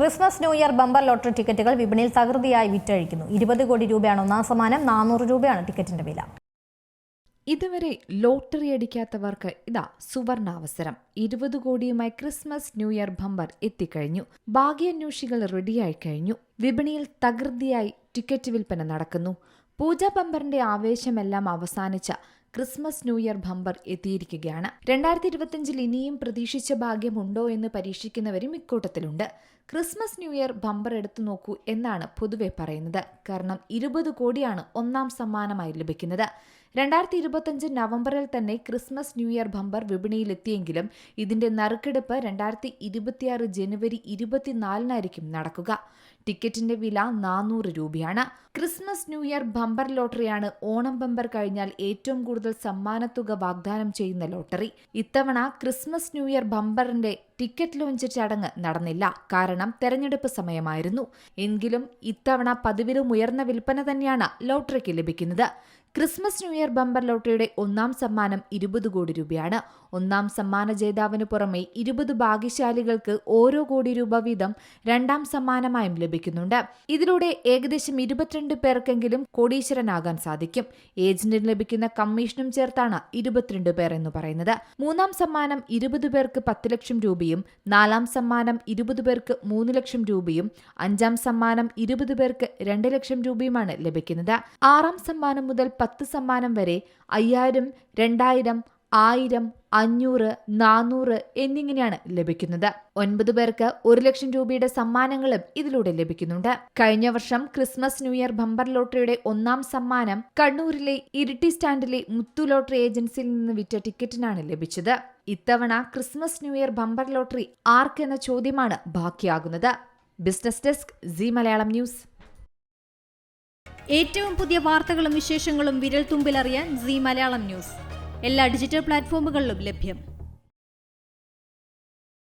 Christmas new year bumper lottery ടിക്കറ്റുകൾ വിപണിയിൽ തകൃതിയായി വിറ്റഴിക്കുന്നു. 20 കോടി രൂപയാണ് ഒന്നാം സമ്മാനം, 400 രൂപയാണ് ടിക്കറ്റിന്റെ വില. ഇതുവരെ ലോട്ടറി അടിക്കാത്തവർക്ക് ഇതാ സുവർണാവസരം. 20 കോടിയുമായി ക്രിസ്മസ് ന്യൂ ഇയർ ബമ്പർ എത്തിക്കഴിഞ്ഞു. ഭാഗ്യാന്വേഷികൾ റെഡിയായി കഴിഞ്ഞു. വിപണിയിൽ തകൃതിയായി ടിക്കറ്റ് വിൽപ്പന നടക്കുന്നു. പൂജാ ബമ്പറിന്റെ ആവേശമെല്ലാം അവസാനിച്ച ക്രിസ്മസ് ന്യൂ ഇയർ ബമ്പർ എത്തിയിരിക്കുകയാണ്. 2025 ഇനിയും പ്രതീക്ഷിച്ച ഭാഗ്യമുണ്ടോ എന്ന് പരീക്ഷിക്കുന്നവരും ഇക്കൂട്ടത്തിലുണ്ട്. ക്രിസ്മസ് ന്യൂ ഇയർ ബമ്പർ എടുത്തു നോക്കൂ എന്നാണ് പൊതുവെ പറയുന്നത്. കാരണം 20 കോടിയാണ് ഒന്നാം സമ്മാനമായി ലഭിക്കുന്നത്. 2025 നവംബറിൽ തന്നെ ക്രിസ്മസ് ന്യൂ ഇയർ ബമ്പർ വിപണിയിലെത്തിയെങ്കിലും ഇതിന്റെ നറുക്കെടുപ്പ് 2026 ജനുവരി 24 നടക്കുക. ടിക്കറ്റിന്റെ വില 400 രൂപയാണ്. ക്രിസ്മസ് ന്യൂ ഇയർ ബമ്പർ ലോട്ടറിയാണ് ഓണം ബമ്പർ കഴിഞ്ഞാൽ ഏറ്റവും കൂടുതൽ സമ്മാനത്തുക വാഗ്ദാനം ചെയ്യുന്ന ലോട്ടറി. ഇത്തവണ ക്രിസ്മസ് ന്യൂ ഇയർ ബമ്പറിന്റെ ടിക്കറ്റ് ലോഞ്ച് ചടങ്ങ് നടന്നില്ല. കാരണം തെരഞ്ഞെടുപ്പ് സമയമായിരുന്നു. എങ്കിലും ഇത്തവണ പതിവിലും ഉയർന്ന വിൽപ്പന തന്നെയാണ് ലോട്ടറിക്ക് ലഭിക്കുന്നത്. ക്രിസ്മസ് ന്യൂ ഇയർ ബമ്പർ ലോട്ടറിയുടെ ഒന്നാം സമ്മാനം 20 കോടി രൂപയാണ്. ഒന്നാം സമ്മാന ജേതാവിന് പുറമെ 20 ഭാഗ്യശാലികൾക്ക് ഓരോ കോടി രൂപ വീതം രണ്ടാം സമ്മാനമായും ലഭിക്കുന്നുണ്ട്. ഇതിലൂടെ ഏകദേശം 22 പേർക്കെങ്കിലും കോടീശ്വരനാകാൻ സാധിക്കും. ഏജന്റിന് ലഭിക്കുന്ന കമ്മീഷനും ചേർത്താണ് 22 പേർ എന്ന് പറയുന്നത്. മൂന്നാം സമ്മാനം 20 പേർക്ക് 10 ലക്ഷം രൂപയും, നാലാം സമ്മാനം 20 പേർക്ക് 3 ലക്ഷം രൂപയും, അഞ്ചാം സമ്മാനം 20 പേർക്ക് 2 ലക്ഷം രൂപയുമാണ് ലഭിക്കുന്നത്. ആറാം സമ്മാനം മുതൽ 10 സമ്മാനം വരെ 5000, 2000, 1000, 500, 400 എന്നിങ്ങനെയാണ് ലഭിക്കുന്നത്. 9 പേർക്ക് 1 ലക്ഷം രൂപയുടെ സമ്മാനങ്ങളും ഇതിലൂടെ ലഭിക്കുന്നുണ്ട്. കഴിഞ്ഞ വർഷം ക്രിസ്മസ് ന്യൂ ഇയർ ബമ്പർ ലോട്ടറിയുടെ ഒന്നാം സമ്മാനം കണ്ണൂരിലെ ഇരിട്ടി സ്റ്റാൻഡിലെ മുത്തു ലോട്ടറി ഏജൻസിയിൽ നിന്ന് വിറ്റ ടിക്കറ്റിനാണ് ലഭിച്ചത്. ഇത്തവണ Christmas new year bumper lottery ആർക്കെന്ന ചോദ്യമാണ് ബാക്കിയാകുന്നത്. Business desk, Zee Malayalam news. ഏറ്റവും പുതിയ വാർത്തകളും വിശേഷങ്ങളും വിരൽ തുമ്പിലറിയാൻ സീ മലയാളം ന്യൂസ് എല്ലാ ഡിജിറ്റൽ പ്ലാറ്റ്ഫോമുകളിലും ലഭ്യം.